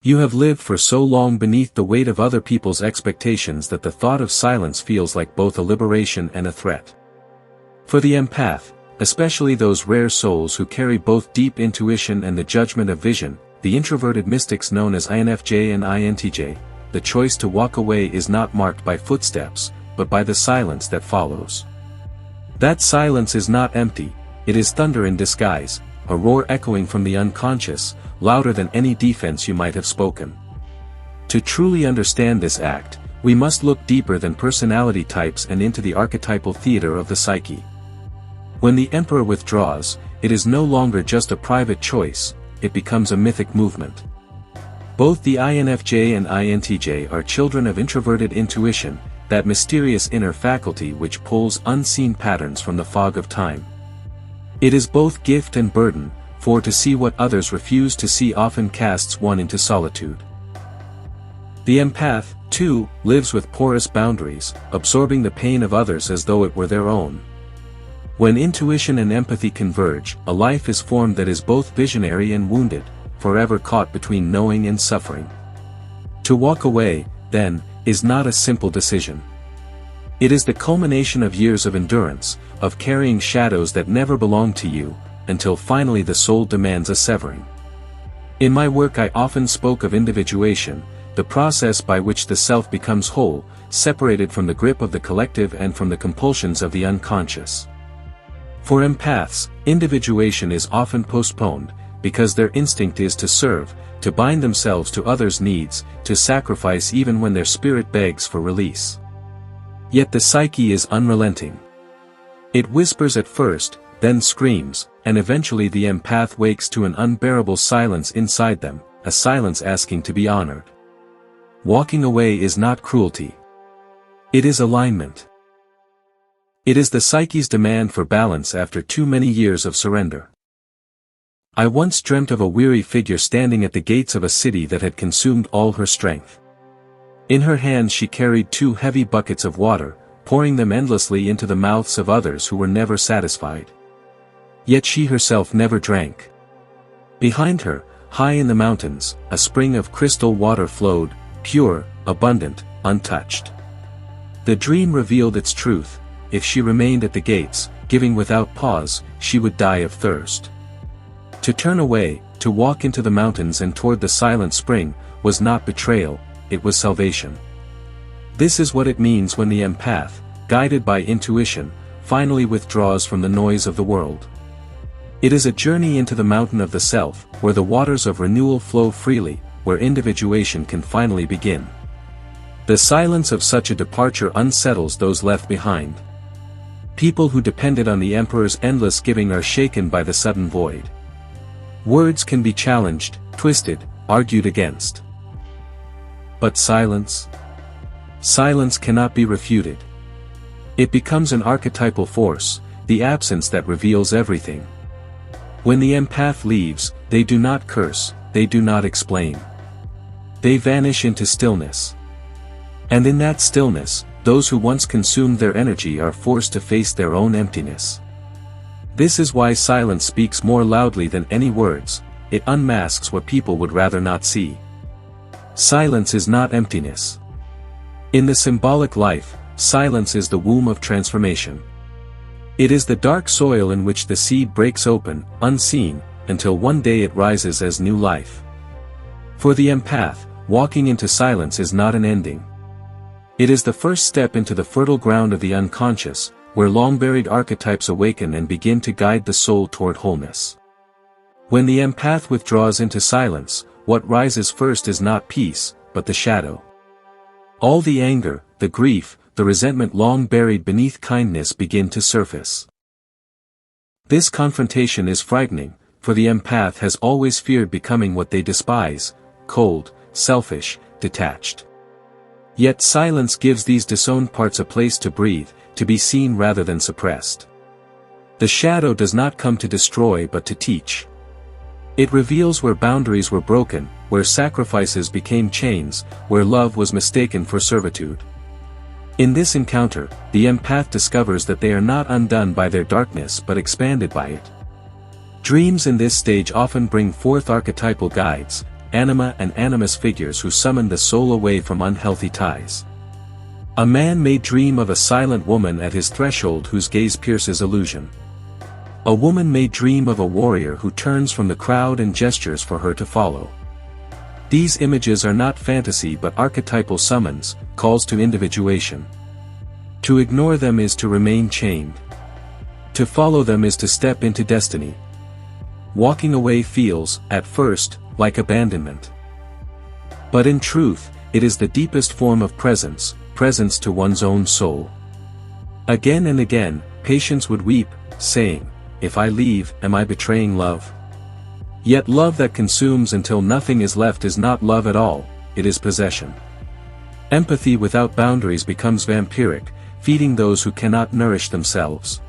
You have lived for so long beneath the weight of other people's expectations that the thought of silence feels like both a liberation and a threat. For the empath, especially those rare souls who carry both deep intuition and the judgment of vision, the introverted mystics known as INFJ and INTJ, the choice to walk away is not marked by footsteps, but by the silence that follows. That silence is not empty, it is thunder in disguise, a roar echoing from the unconscious, louder than any defense you might have spoken. To truly understand this act, we must look deeper than personality types and into the archetypal theater of the psyche. When the emperor withdraws, it is no longer just a private choice, it becomes a mythic movement. Both the INFJ and INTJ are children of introverted intuition, that mysterious inner faculty which pulls unseen patterns from the fog of time. It is both gift and burden, for to see what others refuse to see often casts one into solitude. The empath, too, lives with porous boundaries, absorbing the pain of others as though it were their own. When intuition and empathy converge, a life is formed that is both visionary and wounded, forever caught between knowing and suffering. To walk away, then, is not a simple decision. It is the culmination of years of endurance, of carrying shadows that never belonged to you, until finally the soul demands a severing. In my work I often spoke of individuation, the process by which the self becomes whole, separated from the grip of the collective and from the compulsions of the unconscious. For empaths, individuation is often postponed, because their instinct is to serve, to bind themselves to others' needs, to sacrifice even when their spirit begs for release. Yet the psyche is unrelenting. It whispers at first, then screams, and eventually the empath wakes to an unbearable silence inside them, a silence asking to be honored. Walking away is not cruelty. It is alignment. It is the psyche's demand for balance after too many years of surrender. I once dreamt of a weary figure standing at the gates of a city that had consumed all her strength. In her hands she carried 2 heavy buckets of water, pouring them endlessly into the mouths of others who were never satisfied. Yet she herself never drank. Behind her, high in the mountains, a spring of crystal water flowed, pure, abundant, untouched. The dream revealed its truth: if she remained at the gates, giving without pause, she would die of thirst. To turn away, to walk into the mountains and toward the silent spring, was not betrayal, it was salvation. This is what it means when the empath, guided by intuition, finally withdraws from the noise of the world. It is a journey into the mountain of the self, where the waters of renewal flow freely, where individuation can finally begin. The silence of such a departure unsettles those left behind. People who depended on the emperor's endless giving are shaken by the sudden void. Words can be challenged, twisted, argued against. But silence? Silence cannot be refuted. It becomes an archetypal force, the absence that reveals everything. When the empath leaves, they do not curse, they do not explain. They vanish into stillness. And in that stillness, those who once consumed their energy are forced to face their own emptiness. This is why silence speaks more loudly than any words, it unmasks what people would rather not see. Silence is not emptiness. In the symbolic life, silence is the womb of transformation. It is the dark soil in which the seed breaks open, unseen, until one day it rises as new life. For the empath, walking into silence is not an ending. It is the first step into the fertile ground of the unconscious, where long-buried archetypes awaken and begin to guide the soul toward wholeness. When the empath withdraws into silence, what rises first is not peace, but the shadow. All the anger, the grief, the resentment long buried beneath kindness begin to surface. This confrontation is frightening, for the empath has always feared becoming what they despise: cold, selfish, detached. Yet silence gives these disowned parts a place to breathe, to be seen rather than suppressed. The shadow does not come to destroy but to teach. It reveals where boundaries were broken, where sacrifices became chains, where love was mistaken for servitude. In this encounter, the empath discovers that they are not undone by their darkness but expanded by it. Dreams in this stage often bring forth archetypal guides, anima and animus figures who summon the soul away from unhealthy ties. A man may dream of a silent woman at his threshold whose gaze pierces illusion. A woman may dream of a warrior who turns from the crowd and gestures for her to follow. These images are not fantasy but archetypal summons, calls to individuation. To ignore them is to remain chained. To follow them is to step into destiny. Walking away feels, at first, like abandonment. But in truth, it is the deepest form of presence to one's own soul. Again and again, patience would weep, saying, "If I leave, am I betraying love?" Yet love that consumes until nothing is left is not love at all, it is possession. Empathy without boundaries becomes vampiric, feeding those who cannot nourish themselves.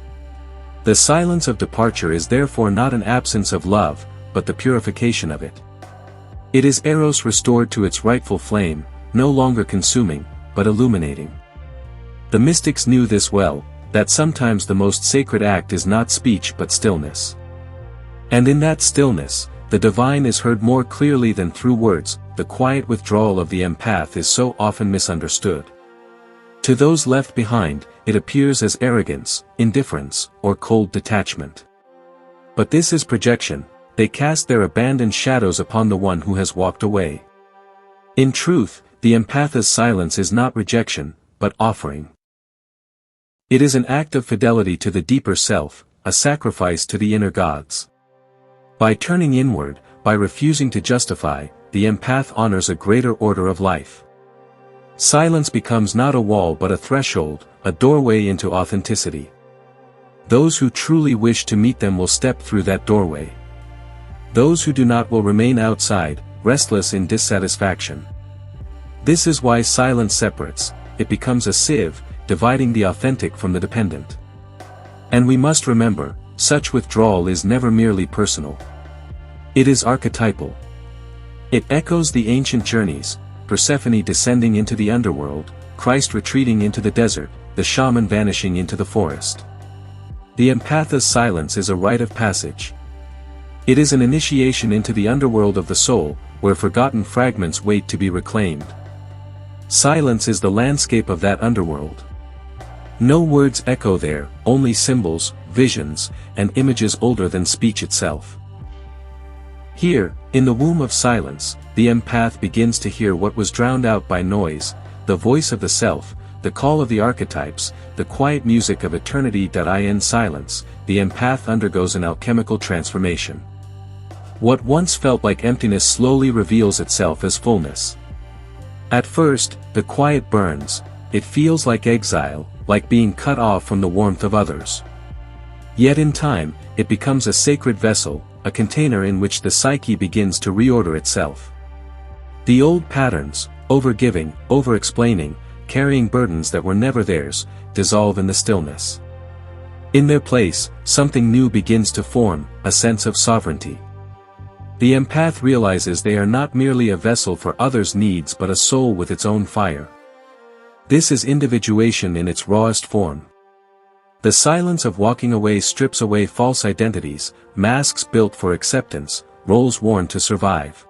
The silence of departure is therefore not an absence of love, but the purification of it. It is eros restored to its rightful flame, no longer consuming, but illuminating. The mystics knew this well, that sometimes the most sacred act is not speech but stillness. And in that stillness, the divine is heard more clearly than through words. The quiet withdrawal of the empath is so often misunderstood. To those left behind, it appears as arrogance, indifference, or cold detachment. But this is projection. They cast their abandoned shadows upon the one who has walked away. In truth, the empath's silence is not rejection, but offering. It is an act of fidelity to the deeper self, a sacrifice to the inner gods. By turning inward, by refusing to justify, the empath honors a greater order of life. Silence becomes not a wall but a threshold, a doorway into authenticity. Those who truly wish to meet them will step through that doorway. Those who do not will remain outside, restless in dissatisfaction. This is why silence separates, it becomes a sieve, dividing the authentic from the dependent. And we must remember, such withdrawal is never merely personal. It is archetypal. It echoes the ancient journeys, Persephone descending into the underworld, Christ retreating into the desert, the shaman vanishing into the forest. The empath's silence is a rite of passage. It is an initiation into the underworld of the soul, where forgotten fragments wait to be reclaimed. Silence is the landscape of that underworld. No words echo there, only symbols, visions, and images older than speech itself. Here, in the womb of silence, the empath begins to hear what was drowned out by noise, the voice of the self, the call of the archetypes, the quiet music of eternity. In silence, the empath undergoes an alchemical transformation. What once felt like emptiness slowly reveals itself as fullness. At first, the quiet burns, it feels like exile, like being cut off from the warmth of others. Yet in time, it becomes a sacred vessel, a container in which the psyche begins to reorder itself. The old patterns, overgiving, over-explaining, carrying burdens that were never theirs, dissolve in the stillness. In their place, something new begins to form, a sense of sovereignty. The empath realizes they are not merely a vessel for others' needs but a soul with its own fire. This is individuation in its rawest form. The silence of walking away strips away false identities, masks built for acceptance, roles worn to survive.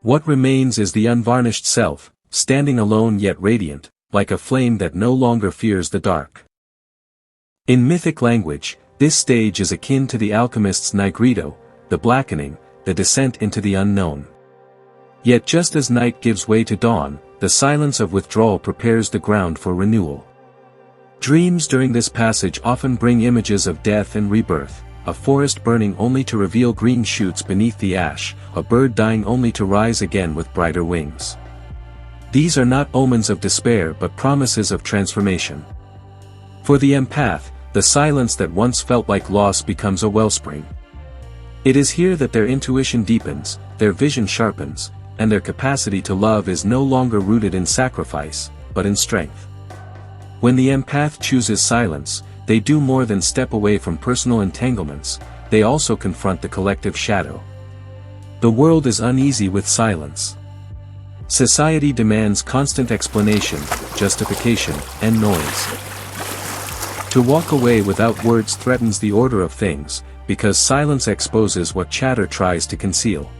What remains is the unvarnished self, standing alone yet radiant, like a flame that no longer fears the dark. In mythic language, this stage is akin to the alchemist's nigredo, the blackening, the descent into the unknown. Yet just as night gives way to dawn, the silence of withdrawal prepares the ground for renewal. Dreams during this passage often bring images of death and rebirth, a forest burning only to reveal green shoots beneath the ash, a bird dying only to rise again with brighter wings. These are not omens of despair but promises of transformation. For the empath, the silence that once felt like loss becomes a wellspring. It is here that their intuition deepens, their vision sharpens, and their capacity to love is no longer rooted in sacrifice, but in strength. When the empath chooses silence, they do more than step away from personal entanglements, they also confront the collective shadow. The world is uneasy with silence. Society demands constant explanation, justification, and noise. To walk away without words threatens the order of things, because silence exposes what chatter tries to conceal.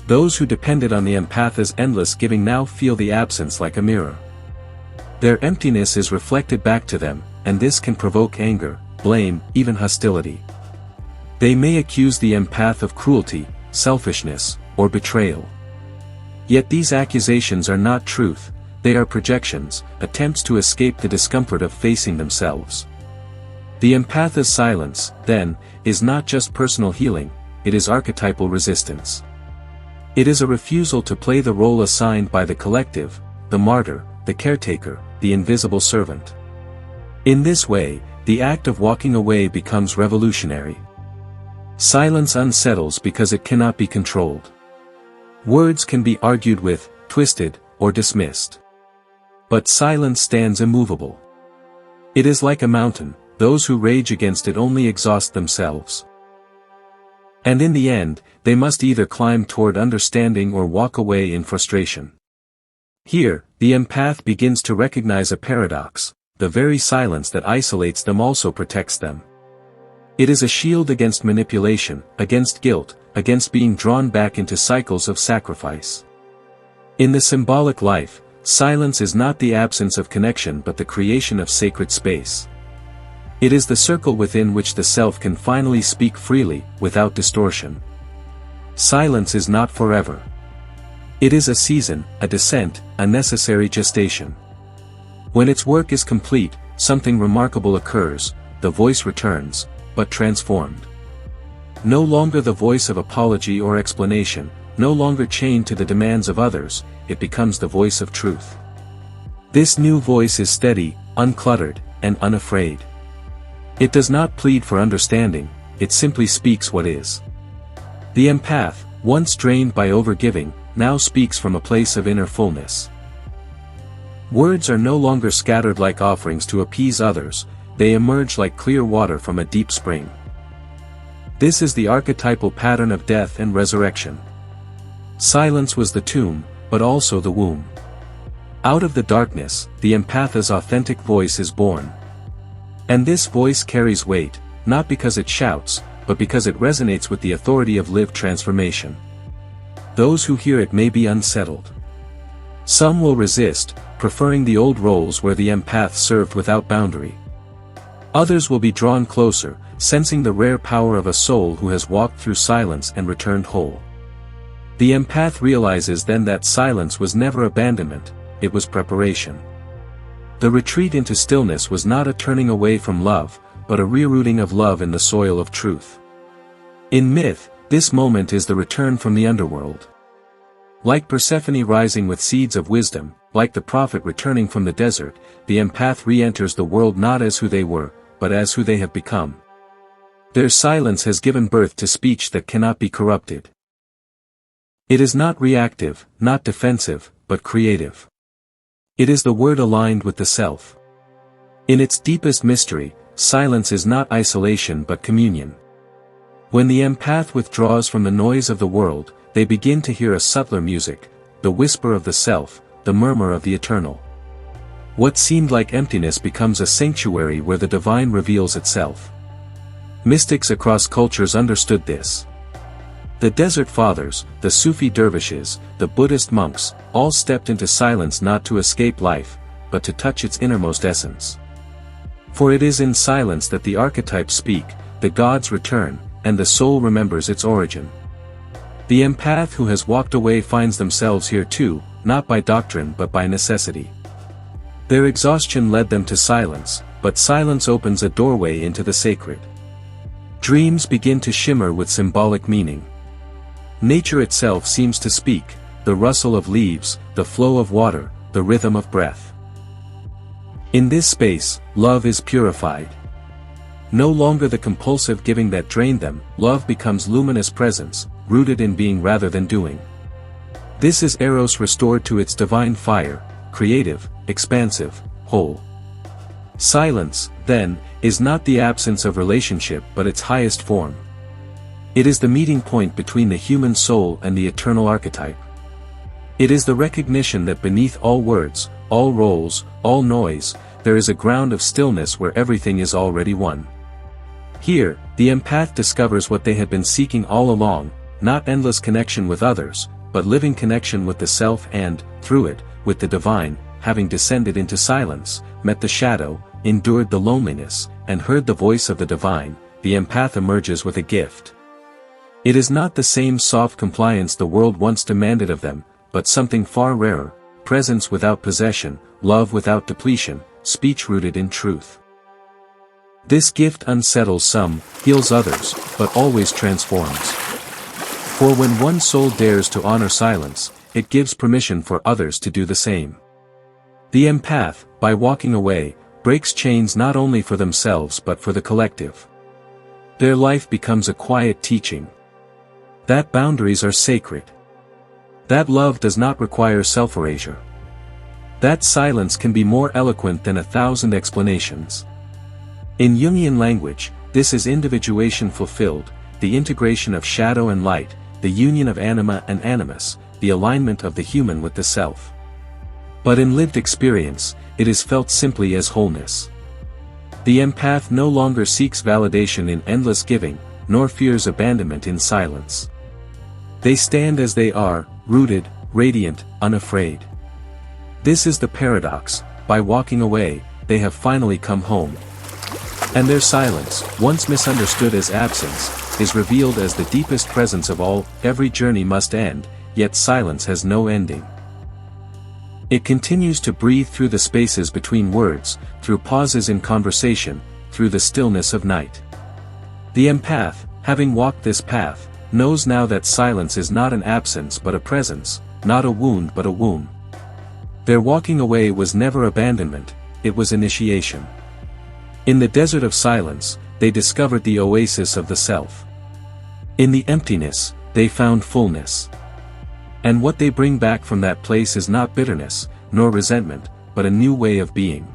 Those who depended on the empath's endless giving now feel the absence like a mirror. Their emptiness is reflected back to them, and this can provoke anger, blame, even hostility. They may accuse the empath of cruelty, selfishness, or betrayal. Yet these accusations are not truth, they are projections, attempts to escape the discomfort of facing themselves. The empath's silence, then, is not just personal healing, it is archetypal resistance. It is a refusal to play the role assigned by the collective, the martyr, the caretaker, the invisible servant. In this way, the act of walking away becomes revolutionary. Silence unsettles because it cannot be controlled. Words can be argued with, twisted, or dismissed. But silence stands immovable. It is like a mountain, those who rage against it only exhaust themselves. And in the end, they must either climb toward understanding or walk away in frustration. Here, the empath begins to recognize a paradox: the very silence that isolates them also protects them. It is a shield against manipulation, against guilt, against being drawn back into cycles of sacrifice. In the symbolic life, silence is not the absence of connection but the creation of sacred space. It is the circle within which the self can finally speak freely, without distortion. Silence is not forever. It is a season, a descent, a necessary gestation. When its work is complete, something remarkable occurs: the voice returns, but transformed. No longer the voice of apology or explanation, no longer chained to the demands of others, it becomes the voice of truth. This new voice is steady, uncluttered, and unafraid. It does not plead for understanding, it simply speaks what is. The empath, once drained by overgiving, now speaks from a place of inner fullness. Words are no longer scattered like offerings to appease others, they emerge like clear water from a deep spring. This is the archetypal pattern of death and resurrection. Silence was the tomb, but also the womb. Out of the darkness, the empath's authentic voice is born. And this voice carries weight, not because it shouts, but because it resonates with the authority of lived transformation. Those who hear it may be unsettled. Some will resist, preferring the old roles where the empath served without boundary. Others will be drawn closer, sensing the rare power of a soul who has walked through silence and returned whole. The empath realizes then that silence was never abandonment, it was preparation. The retreat into stillness was not a turning away from love, but a rerouting of love in the soil of truth. In myth, this moment is the return from the underworld. Like Persephone rising with seeds of wisdom, like the prophet returning from the desert, the empath re-enters the world not as who they were, but as who they have become. Their silence has given birth to speech that cannot be corrupted. It is not reactive, not defensive, but creative. It is the word aligned with the self. In its deepest mystery, silence is not isolation but communion. When the empath withdraws from the noise of the world, they begin to hear a subtler music, the whisper of the self, the murmur of the eternal. What seemed like emptiness becomes a sanctuary where the divine reveals itself. Mystics across cultures understood this. The Desert Fathers, the Sufi dervishes, the Buddhist monks, all stepped into silence not to escape life, but to touch its innermost essence. For it is in silence that the archetypes speak, the gods return, and the soul remembers its origin. The empath who has walked away finds themselves here too, not by doctrine but by necessity. Their exhaustion led them to silence, but silence opens a doorway into the sacred. Dreams begin to shimmer with symbolic meaning. Nature itself seems to speak, the rustle of leaves, the flow of water, the rhythm of breath. In this space, love is purified. No longer the compulsive giving that drained them, love becomes luminous presence, rooted in being rather than doing. This is Eros restored to its divine fire, creative, expansive, whole. Silence, then, is not the absence of relationship but its highest form. It is the meeting point between the human soul and the eternal archetype. It is the recognition that beneath all words, all roles, all noise, there is a ground of stillness where everything is already one. Here, the empath discovers what they had been seeking all along, not endless connection with others, but living connection with the self and, through it, with the divine, having descended into silence, met the shadow, endured the loneliness, and heard the voice of the divine, the empath emerges with a gift. It is not the same soft compliance the world once demanded of them, but something far rarer, presence without possession, love without depletion, speech rooted in truth. This gift unsettles some, heals others, but always transforms. For when one soul dares to honor silence, it gives permission for others to do the same. The empath, by walking away, breaks chains not only for themselves but for the collective. Their life becomes a quiet teaching that boundaries are sacred, that love does not require self-erasure, that silence can be more eloquent than 1,000 explanations. In Jungian language, this is individuation fulfilled, the integration of shadow and light, the union of anima and animus, the alignment of the human with the self. But in lived experience, it is felt simply as wholeness. The empath no longer seeks validation in endless giving, nor fears abandonment in silence. They stand as they are, rooted, radiant, unafraid. This is the paradox: by walking away, they have finally come home. And their silence, once misunderstood as absence, is revealed as the deepest presence of all. Every journey must end, yet silence has no ending. It continues to breathe through the spaces between words, through pauses in conversation, through the stillness of night. The empath, having walked this path, knows now that silence is not an absence but a presence, not a wound but a womb. Their walking away was never abandonment, it was initiation. In the desert of silence, they discovered the oasis of the self. In the emptiness, they found fullness. And what they bring back from that place is not bitterness, nor resentment, but a new way of being.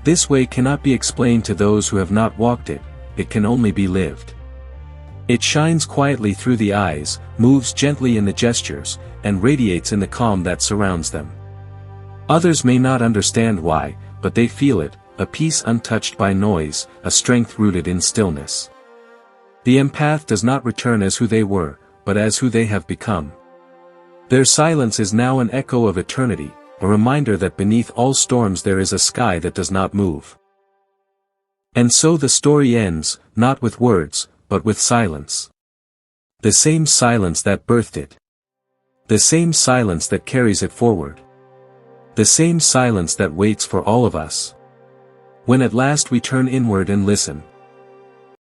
This way cannot be explained to those who have not walked it, it can only be lived. It shines quietly through the eyes, moves gently in the gestures, and radiates in the calm that surrounds them. Others may not understand why, but they feel it, a peace untouched by noise, a strength rooted in stillness. The empath does not return as who they were, but as who they have become. Their silence is now an echo of eternity, a reminder that beneath all storms there is a sky that does not move. And so the story ends, not with words, but with silence. The same silence that birthed it. The same silence that carries it forward. The same silence that waits for all of us. When at last we turn inward and listen,